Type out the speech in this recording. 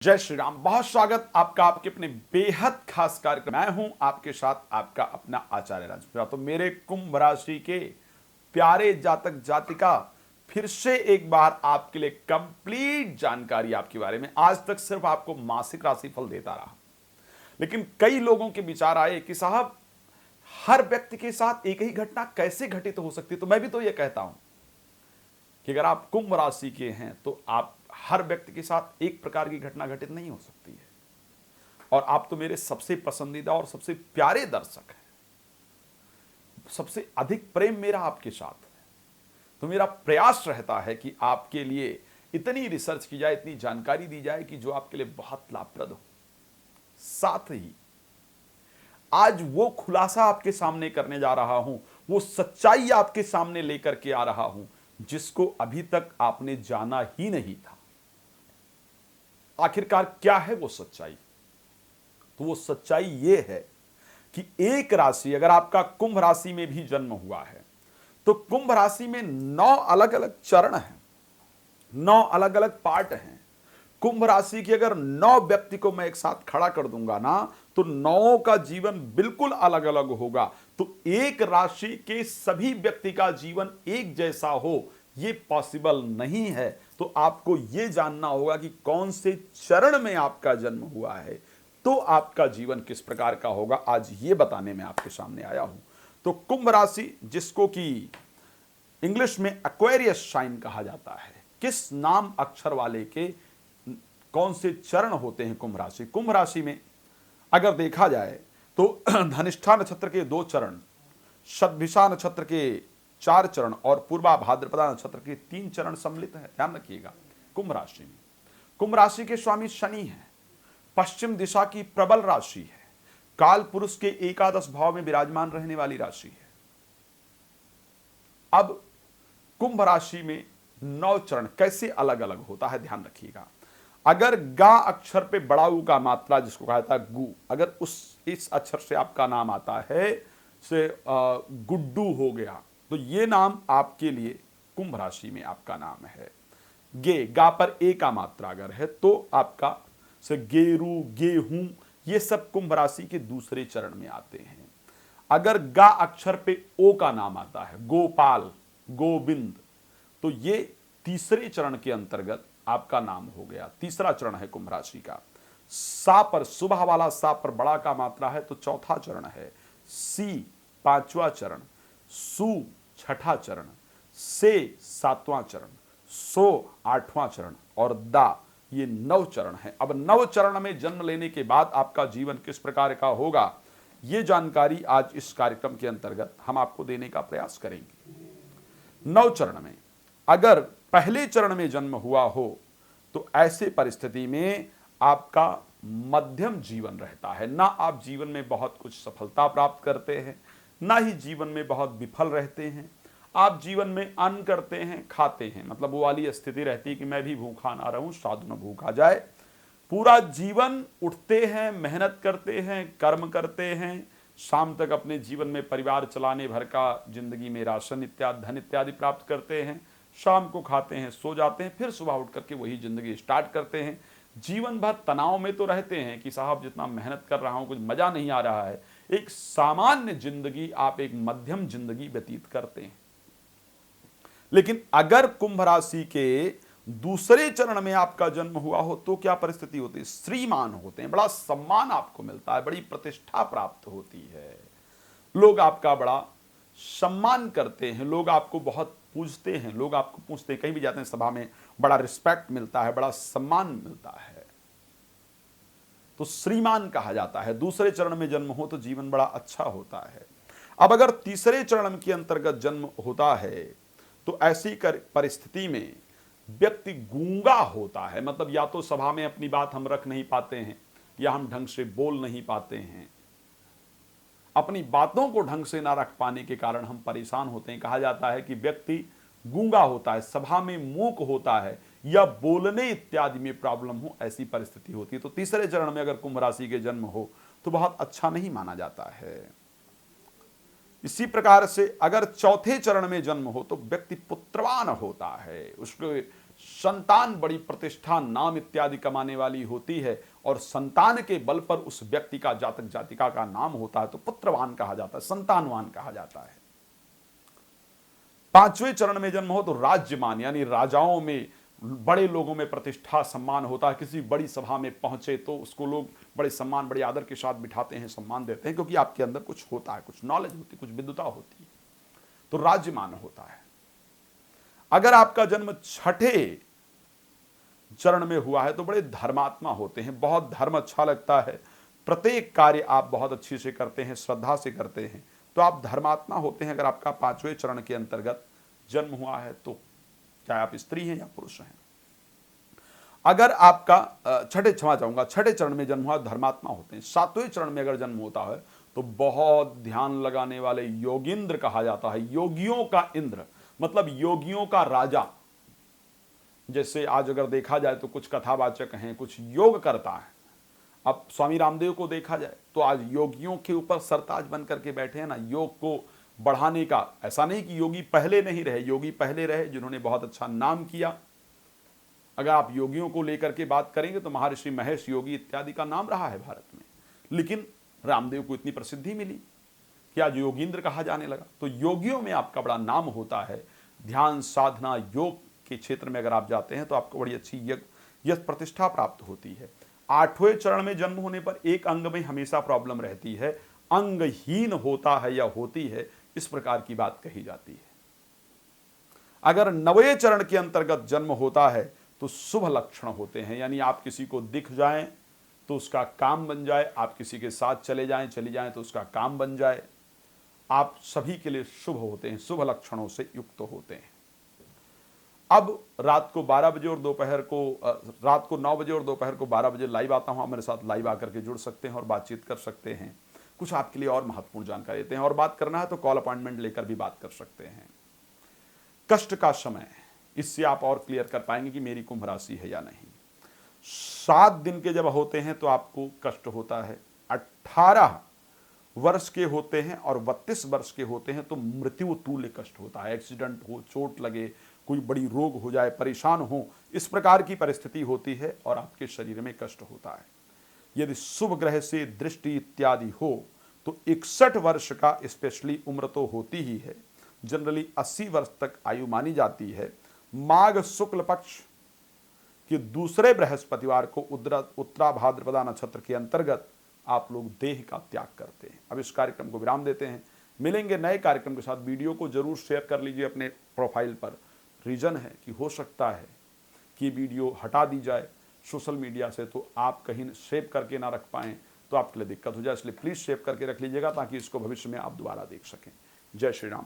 जय श्री राम। बहुत स्वागत आपका आपके अपने बेहद खास कार्यक्रम। मैं हूं आपके साथ आपका अपना आचार्य राजपुरा। तो मेरे कुंभ राशि के प्यारे जातक जातिका, फिर से एक बार आपके लिए कंप्लीट जानकारी आपके बारे में। आज तक सिर्फ आपको मासिक राशिफल देता रहा, लेकिन कई लोगों के विचार आए कि साहब हर व्यक्ति के साथ एक ही घटना कैसे घटित हो सकती है। तो मैं भी तो ये कहता हूं कि अगर आप कुंभ राशि के हैं तो आप हर व्यक्ति के साथ एक प्रकार की घटना घटित नहीं हो सकती है। और आप तो मेरे सबसे पसंदीदा और सबसे प्यारे दर्शक हैं, सबसे अधिक प्रेम मेरा आपके साथ है। तो मेरा प्रयास रहता है कि आपके लिए इतनी रिसर्च की जाए, इतनी जानकारी दी जाए कि जो आपके लिए बहुत लाभप्रद हो। साथ ही आज वो खुलासा आपके सामने करने जा रहा हूं, वो सच्चाई आपके सामने लेकर के आ रहा हूं जिसको अभी तक आपने जाना ही नहीं था। आखिरकार क्या है वो सच्चाई? तो वो सच्चाई ये है कि एक राशि, अगर आपका कुंभ राशि में भी जन्म हुआ है तो कुंभ राशि में 9 अलग अलग चरण हैं, 9 अलग अलग पार्ट हैं। कुंभ राशि के अगर 9 व्यक्ति को मैं एक साथ खड़ा कर दूंगा ना, तो 9 का जीवन बिल्कुल अलग अलग होगा। तो एक राशि के सभी व्यक्ति का जीवन एक जैसा हो, ये पॉसिबल नहीं है। तो आपको ये जानना होगा कि कौन से चरण में आपका जन्म हुआ है, तो आपका जीवन किस प्रकार का होगा। आज ये बताने में आपके सामने आया हूं। तो कुंभ राशि, जिसको कि इंग्लिश में एक्वेरियस साइन कहा जाता है, किस नाम अक्षर वाले के कौन से चरण होते हैं कुंभ राशि? कुंभ राशि में अगर देखा जाए तो धनिष्ठा नक्षत्र के 2 चरण, शतभिषा नक्षत्र के 4 चरण और पूर्वा भाद्रपदा नक्षत्र के 3 चरण सम्मिलित है। ध्यान रखिएगा, कुंभ राशि में। कुंभ राशि के स्वामी शनि है, पश्चिम दिशा की प्रबल राशि है, काल पुरुष के एकादश भाव में विराजमान रहने वाली राशि है। अब कुंभ राशि में 9 चरण कैसे अलग अलग होता है, ध्यान रखिएगा। अगर गा अक्षर पे बड़ा ऊ का मात्रा, जिसको कहा जाता है गु, अगर इस अक्षर से आपका नाम आता है, से गुड्डू हो गया, तो ये नाम आपके लिए कुंभ राशि में आपका नाम है। गे, गा पर ए का मात्रा अगर है तो आपका से गेरू, गेहूं, ये सब कुंभ राशि के दूसरे चरण में आते हैं। अगर गा अक्षर पे ओ का नाम आता है, गोपाल, गोविंद, तो ये तीसरे चरण के अंतर्गत आपका नाम हो गया। तीसरा चरण है कुंभ राशि का। सा पर, सुबह वाला सा पर बड़ा का मात्रा है तो चौथा चरण है। सी 5वां चरण, सु 6ठा चरण, से 7वां चरण, सो 8वां चरण और दा ये 9 चरण है। अब 9 चरण में जन्म लेने के बाद आपका जीवन किस प्रकार का होगा, ये जानकारी आज इस कार्यक्रम के अंतर्गत हम आपको देने का प्रयास करेंगे। 9 चरण में अगर पहले चरण में जन्म हुआ हो तो ऐसे परिस्थिति में आपका मध्यम जीवन रहता है। ना आप जीवन में बहुत कुछ सफलता प्राप्त करते हैं, ना ही जीवन में बहुत विफल रहते हैं। आप जीवन में अन्न करते हैं, खाते हैं, मतलब वो वाली स्थिति रहती है कि मैं भी भूखा ना रहूं, साधु न भूखा जाए। पूरा जीवन उठते हैं, मेहनत करते हैं, कर्म करते हैं, शाम तक अपने जीवन में परिवार चलाने भर का जिंदगी में राशन इत्यादि, धन इत्यादि प्राप्त करते हैं, शाम को खाते हैं, सो जाते हैं, फिर सुबह उठ करके वही जिंदगी स्टार्ट करते हैं। जीवन भर तनाव में तो रहते हैं कि साहब जितना मेहनत कर रहा हूं कुछ मजा नहीं आ रहा है। एक सामान्य जिंदगी, आप एक मध्यम जिंदगी व्यतीत करते हैं। लेकिन अगर कुंभ राशि के दूसरे चरण में आपका जन्म हुआ हो तो क्या परिस्थिति होती है? श्रीमान होते हैं, बड़ा सम्मान आपको मिलता है, बड़ी प्रतिष्ठा प्राप्त होती है, लोग आपका बड़ा सम्मान करते हैं, लोग आपको बहुत पूजते हैं, लोग आपको पूछते हैं, कहीं भी जाते हैं सभा में बड़ा रिस्पेक्ट मिलता है, बड़ा सम्मान मिलता है, तो श्रीमान कहा जाता है। दूसरे चरण में जन्म हो तो जीवन बड़ा अच्छा होता है। अब अगर तीसरे चरण के अंतर्गत जन्म होता है तो ऐसी परिस्थिति में व्यक्ति गूंगा होता है, मतलब या तो सभा में अपनी बात हम रख नहीं पाते हैं, या हम ढंग से बोल नहीं पाते हैं। अपनी बातों को ढंग से ना रख पाने के कारण हम परेशान होते हैं। कहा जाता है कि व्यक्ति गूंगा होता है, सभा में मूक होता है, या बोलने इत्यादि में प्रॉब्लम हो, ऐसी परिस्थिति होती है। तो तीसरे चरण में अगर कुंभ राशि के जन्म हो तो बहुत अच्छा नहीं माना जाता है। इसी प्रकार से अगर चौथे चरण में जन्म हो तो व्यक्ति पुत्रवान होता है, उसके संतान बड़ी प्रतिष्ठा, नाम इत्यादि कमाने वाली होती है और संतान के बल पर उस व्यक्ति का, जातक जातिका का नाम होता है तो पुत्रवान कहा जाता है, संतानवान कहा जाता है। पांचवें चरण में जन्म हो तो राज्यमान, यानी राजाओं में, बड़े लोगों में प्रतिष्ठा सम्मान होता है। किसी बड़ी सभा में पहुंचे तो उसको लोग बड़े सम्मान, बड़े आदर के साथ बिठाते हैं, सम्मान देते हैं, क्योंकि आपके अंदर कुछ होता है, कुछ नॉलेज होती है, कुछ विद्वता होती है, तो राज्यमान होता है। अगर आपका जन्म छठे चरण में हुआ है तो बड़े धर्मात्मा होते हैं, बहुत धर्म अच्छा लगता है, प्रत्येक कार्य आप बहुत अच्छे से करते हैं, श्रद्धा से करते हैं, तो आप धर्मात्मा होते हैं। अगर आपका पांचवें चरण के अंतर्गत जन्म हुआ है तो चाहे आप स्त्री हैं या पुरुष हैं। अगर आपका छठे चरण में जन्म हुआ, धर्मात्मा होते हैं। सातवें चरण में अगर जन्म होता है तो बहुत ध्यान लगाने वाले योगींद्र कहा जाता है, योगियों का इंद्र, मतलब योगियों का राजा। जैसे आज अगर देखा जाए तो कुछ कथावाचक हैं, कुछ योग करता है। अब स्वामी रामदेव को देखा जाए तो आज योगियों के ऊपर सरताज बन करके बैठे हैं ना, योग को बढ़ाने का। ऐसा नहीं कि योगी पहले नहीं रहे, योगी पहले रहे जिन्होंने बहुत अच्छा नाम किया। अगर आप योगियों को लेकर के बात करेंगे तो महर्षि महेश योगी इत्यादि का नाम रहा है भारत में, लेकिन रामदेव को इतनी प्रसिद्धि मिली कि आज योगींद्र कहा जाने लगा। तो योगियों में आपका बड़ा नाम होता है। ध्यान साधना योग के क्षेत्र में अगर आप जाते हैं तो आपको बड़ी अच्छी यश प्रतिष्ठा प्राप्त होती है। आठवें चरण में जन्म होने पर एक अंग में हमेशा प्रॉब्लम रहती है, अंगहीन होता है या होती है, इस प्रकार की बात कही जाती है। अगर नवें चरण के अंतर्गत जन्म होता है तो शुभ लक्षण होते हैं, यानी आप किसी को दिख जाएं तो उसका काम बन जाए, आप किसी के साथ चली जाएं तो उसका काम बन जाए, आप सभी के लिए शुभ होते हैं, शुभ लक्षणों से युक्त होते हैं। अब रात को 12 बजे और दोपहर को रात को 9 बजे और दोपहर को 12 बजे लाइव आता हूं। आप मेरे साथ लाइव आकर के जुड़ सकते हैं और बातचीत कर सकते हैं, कुछ आपके लिए और महत्वपूर्ण जानकारी देते हैं। और बात करना है तो कॉल अपॉइंटमेंट लेकर भी बात कर सकते हैं। कष्ट का समय, इससे आप और क्लियर कर पाएंगे कि मेरी कुंभ राशि है या नहीं। 7 दिन के जब होते हैं तो आपको कष्ट होता है, 18 वर्ष के होते हैं और 32 वर्ष के होते हैं तो मृत्यु तुल्य कष्ट होता है। एक्सीडेंट हो, चोट लगे, कोई बड़ी रोग हो जाए, परेशान हो, इस प्रकार की परिस्थिति होती है और आपके शरीर में कष्ट होता है। यदि शुभ ग्रह से दृष्टि इत्यादि हो तो 61 वर्ष का स्पेशली उम्र तो होती ही है, जनरली 80 वर्ष तक आयु मानी जाती है। माघ शुक्ल पक्ष के दूसरे बृहस्पतिवार को उत्तरा भाद्रपदा नक्षत्र के अंतर्गत आप लोग देह का त्याग करते हैं। अब इस कार्यक्रम को विराम देते हैं, मिलेंगे नए कार्यक्रम के साथ। वीडियो को जरूर शेयर कर लीजिए अपने प्रोफाइल पर। रीजन है कि हो सकता है कि वीडियो हटा दी जाए सोशल मीडिया से तो आप कहीं सेव करके ना रख पाएं तो आपके लिए दिक्कत हो जाए, इसलिए प्लीज सेव करके रख लीजिएगा ताकि इसको भविष्य में आप दोबारा देख सकें। जय श्री राम।